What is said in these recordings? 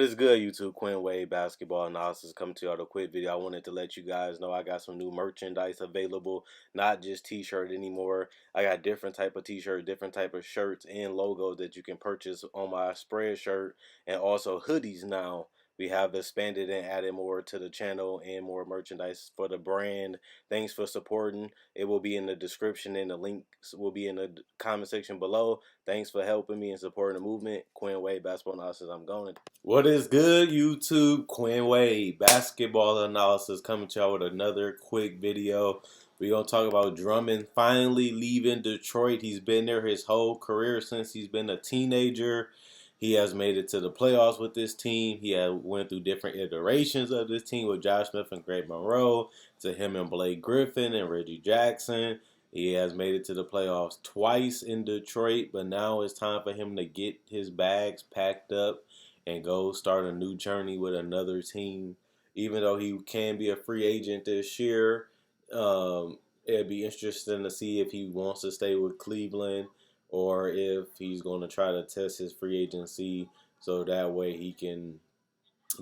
is good, YouTube? Quinn Wade Basketball Analysis coming to you with a quick video. I wanted to let you guys know I got some new merchandise available, not just t-shirt anymore. I got different type of t-shirt, different type of shirts and logos that you can purchase on my spread shirt, and also hoodies now. We have expanded and added more to the channel and more merchandise for the brand. Thanks for supporting. It will be in the description and the links will be in the comment section below. Thanks for helping me and supporting the movement. Quinn Wade Basketball Analysis. I'm going. What is good, YouTube? Quinn Wade Basketball Analysis coming to y'all with another quick video. We're going to talk about Drummond finally leaving Detroit. He's been there his whole career since he's been a teenager. He has made it to the playoffs with this team. He went through different iterations of this team with Josh Smith and Greg Monroe, to him and Blake Griffin and Reggie Jackson. He has made it to the playoffs twice in Detroit, but now it's time for him to get his bags packed up and go start a new journey with another team. Even though he can be a free agent this year, it'd be interesting to see if he wants to stay with Cleveland or if he's going to try to test his free agency so that way he can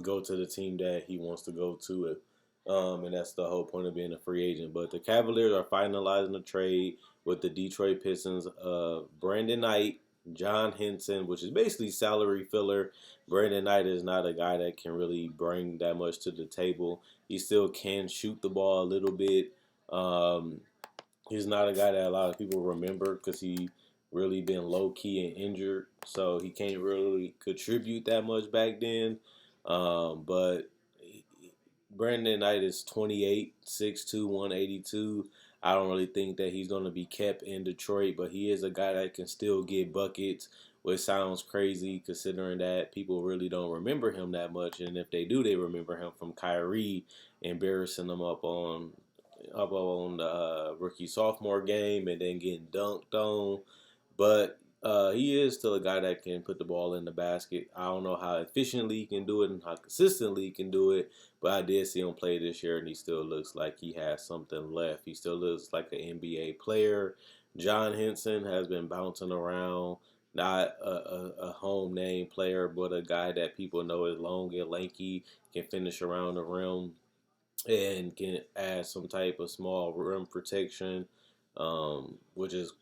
go to the team that he wants to go to. And that's the whole point of being a free agent. But the Cavaliers are finalizing the trade with the Detroit Pistons of Brandon Knight, John Henson, which is basically salary filler. Brandon Knight is not a guy that can really bring that much to the table. He still can shoot the ball a little bit. He's not a guy that a lot of people remember because he really been low-key and injured. So he can't really contribute that much back then. But Brandon Knight is 28, 6'2", 182. I don't really think that he's going to be kept in Detroit, but he is a guy that can still get buckets, which sounds crazy considering that people really don't remember him that much. And if they do, they remember him from Kyrie embarrassing them up on the rookie sophomore game and then getting dunked on. But he is still a guy that can put the ball in the basket. I don't know how efficiently he can do it and how consistently he can do it, but I did see him play this year, and he still looks like he has something left. He still looks like an NBA player. John Henson has been bouncing around, not a home name player, but a guy that people know is long and lanky, can finish around the rim, and can add some type of small rim protection, which is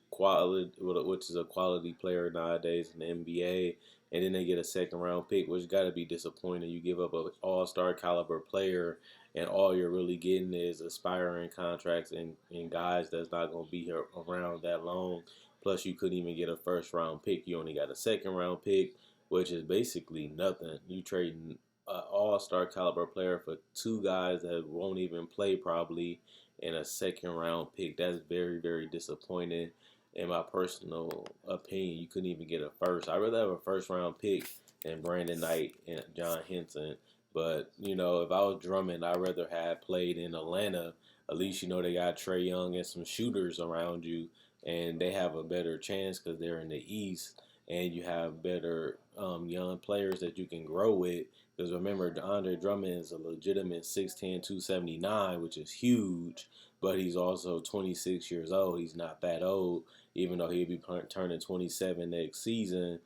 a quality player nowadays in the NBA. And then they get a second round pick, which got to be disappointing. You give up an all-star caliber player, and all you're really getting is aspiring contracts and guys that's not going to be here around that long. Plus, you couldn't even get a first round pick. You only got a second round pick, which is basically nothing. You trading an all-star caliber player for two guys that won't even play probably, and a second round pick. That's very, very disappointing. In my personal opinion, you couldn't even get a first. I'd rather have a first round pick than Brandon Knight and John Henson. But, if I was Drummond, I'd rather have played in Atlanta. At least, they got Trae Young and some shooters around you, and they have a better chance because they're in the East, and you have better young players that you can grow with. Because remember, Andre Drummond is a legitimate 6'10", 279, which is huge, but he's also 26 years old. He's not that old, even though he'll be turning 27 next season.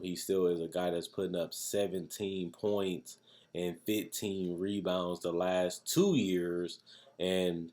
He still is a guy that's putting up 17 points and 15 rebounds the last 2 years, and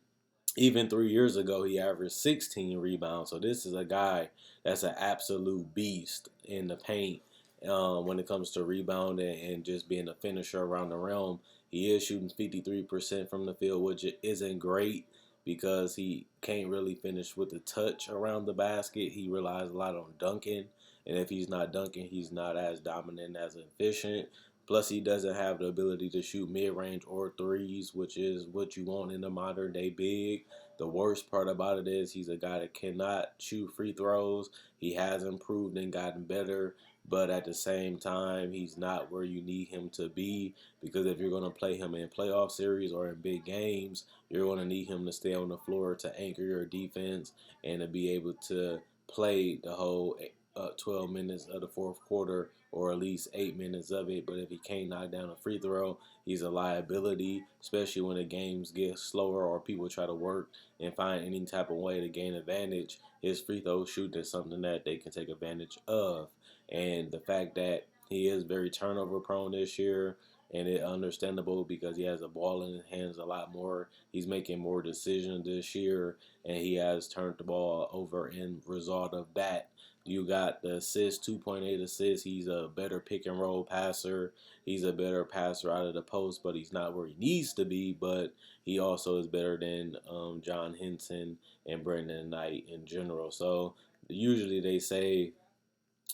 even 3 years ago, he averaged 16 rebounds. So this is a guy that's an absolute beast in the paint when it comes to rebounding and just being a finisher around the rim. He is shooting 53% from the field, which isn't great because he can't really finish with the touch around the basket. He relies a lot on dunking, and if he's not dunking, he's not as dominant, as efficient. Plus, he doesn't have the ability to shoot mid-range or threes, which is what you want in a modern-day big. The worst part about it is he's a guy that cannot shoot free throws. He has improved and gotten better, but at the same time, he's not where you need him to be, because if you're going to play him in playoff series or in big games, you're going to need him to stay on the floor to anchor your defense and to be able to play the whole 12 minutes of the fourth quarter, or at least 8 minutes of it. But if he can't knock down a free throw, he's a liability, especially when the games get slower or people try to work and find any type of way to gain advantage. His free throw shooting is something that they can take advantage of. And the fact that He is very turnover prone this year, and it's understandable because he has the ball in his hands a lot more. He's making more decisions this year, and he has turned the ball over in result of that. You got the assist, 2.8 assists. He's a better pick and roll passer. He's a better passer out of the post, but he's not where he needs to be. But he also is better than John Henson and Brandon Knight in general. So usually they say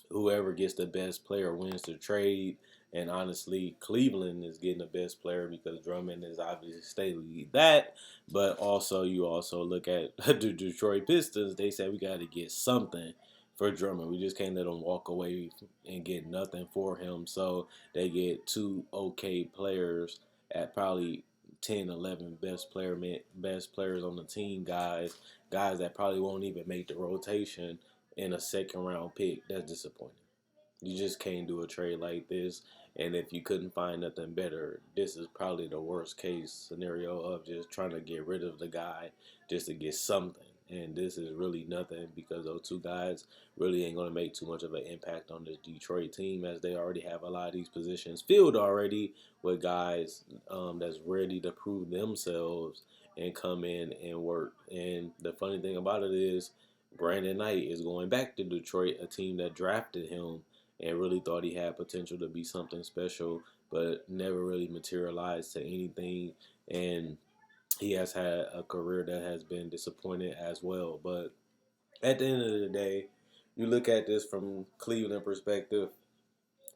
whoever gets the best player wins the trade. And honestly, Cleveland is getting the best player because Drummond is obviously stately that. But also, you also look at the Detroit Pistons. They said we got to get something for Drummond. We just can't let him walk away and get nothing for him. So they get two okay players at probably 10, 11 best players on the team, guys that probably won't even make the rotation in a second round pick. That's disappointing. You just can't do a trade like this. And if you couldn't find nothing better, this is probably the worst case scenario of just trying to get rid of the guy just to get something. And this is really nothing because those two guys really ain't going to make too much of an impact on the Detroit team as they already have a lot of these positions filled already with guys that's ready to prove themselves and come in and work. And the funny thing about it is Brandon Knight is going back to Detroit, a team that drafted him and really thought he had potential to be something special, but never really materialized to anything. And he has had a career that has been disappointed as well. But at the end of the day, you look at this from Cleveland perspective,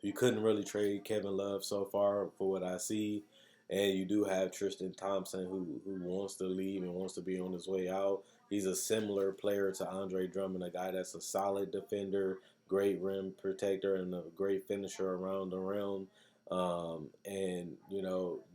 you couldn't really trade Kevin Love so far for what I see. And you do have Tristan Thompson who wants to leave and wants to be on his way out. He's a similar player to Andre Drummond, a guy that's a solid defender, great rim protector, and a great finisher around the rim. And,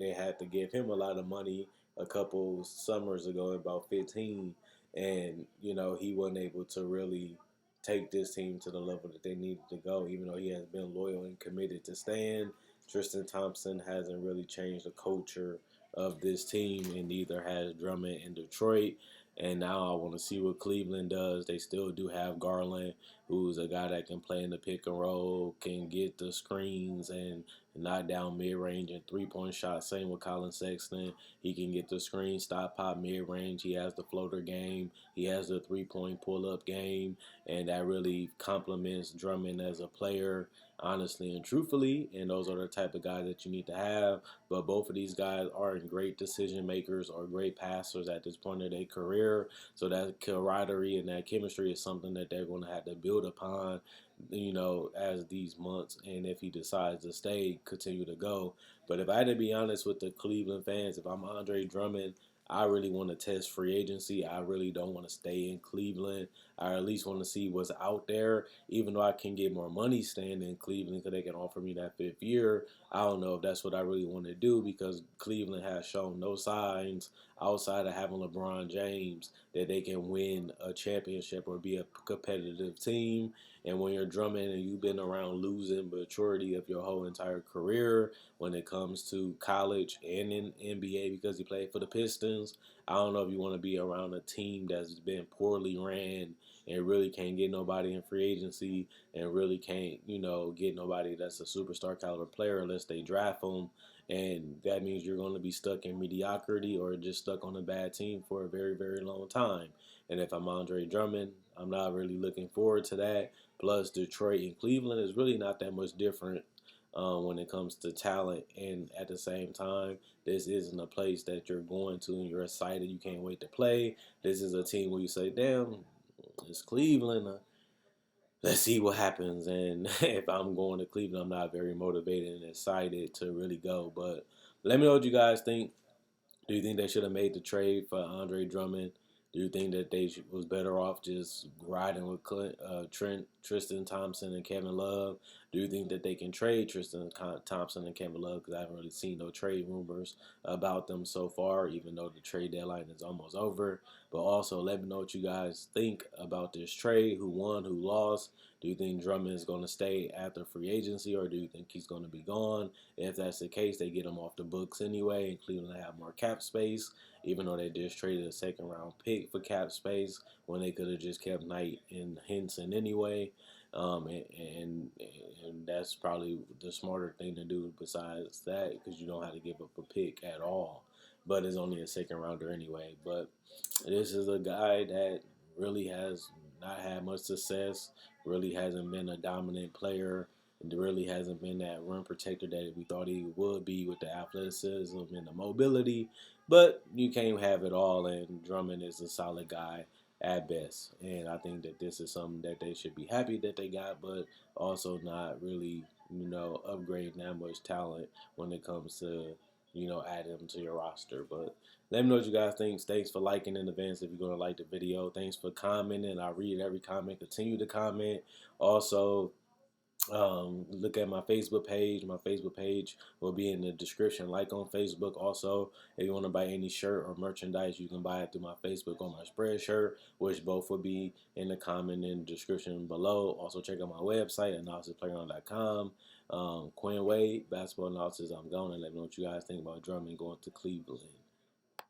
they had to give him a lot of money a couple summers ago, about 15. And, he wasn't able to really take this team to the level that they needed to go, even though he has been loyal and committed to staying. Tristan Thompson hasn't really changed the culture of this team, and neither has Drummond in Detroit. And now I want to see what Cleveland does. They still do have Garland, who's a guy that can play in the pick and roll, can get the screens and knock down mid range and 3-point shots. Same with Colin Sexton. He can get the screen, stop, pop, mid range. He has the floater game. He has the 3-point pull up game, and that really complements Drummond as a player, honestly and truthfully. And those are the type of guys that you need to have. But both of these guys aren't great decision makers or great passers at this point of their career. So that camaraderie and that chemistry is something that they're going to have to build upon, as these months, and if he decides to stay, continue to go. But if I had to be honest with the Cleveland fans, if I'm Andre Drummond, I really want to test free agency. I really don't want to stay in Cleveland. I at least want to see what's out there. Even though I can get more money staying in Cleveland because they can offer me that 5th year, I don't know if that's what I really want to do because Cleveland has shown no signs outside of having LeBron James that they can win a championship or be a competitive team. And when you're Drummond and you've been around losing majority of your whole entire career when it comes to college and in NBA because he played for the Pistons, I don't know if you want to be around a team that's been poorly ran and really can't get nobody in free agency and really can't, get nobody that's a superstar caliber player unless they draft them. And that means you're going to be stuck in mediocrity or just stuck on a bad team for a very, very long time. And if I'm Andre Drummond, I'm not really looking forward to that. Plus, Detroit and Cleveland is really not that much different when it comes to talent. And at the same time, this isn't a place that you're going to and you're excited. You can't wait to play. This is a team where you say, damn, it's Cleveland. Let's see what happens. And if I'm going to Cleveland, I'm not very motivated and excited to really go. But let me know what you guys think. Do you think they should have made the trade for Andre Drummond? Do you think that was better off just riding with Tristan Thompson and Kevin Love? Do you think that they can trade Tristan Thompson and Kevin Love? Because I haven't really seen no trade rumors about them so far, even though the trade deadline is almost over. But also, let me know what you guys think about this trade. Who won? Who lost? Do you think Drummond is going to stay after free agency, or do you think he's going to be gone? If that's the case, they get him off the books anyway, and Cleveland have more cap space, even though they just traded a second-round pick for cap space when they could have just kept Knight and Henson anyway. And that's probably the smarter thing to do besides that, because you don't have to give up a pick at all. But it's only a second rounder anyway. But this is a guy that really has not had much success, really hasn't been a dominant player, and really hasn't been that rim protector that we thought he would be with the athleticism and the mobility. But you can't have it all, and Drummond is a solid guy at best. And I think that this is something that they should be happy that they got, but also not really, upgrading that much talent when it comes to, add them to your roster. But let me know what you guys think. Thanks for liking in advance if you're going to like the video. Thanks for commenting. I read every comment. Continue to comment. Also, look at my Facebook page. My Facebook page will be in the description, like on Facebook. Also, if you want to buy any shirt or merchandise, you can buy it through my Facebook or my Spreadshirt, which both will be in the comment in the description below. Also, check out my website, analysisplayground.com. Quinn Wade, basketball analysis. I'm going, and let me know what you guys think about Drummond going to Cleveland.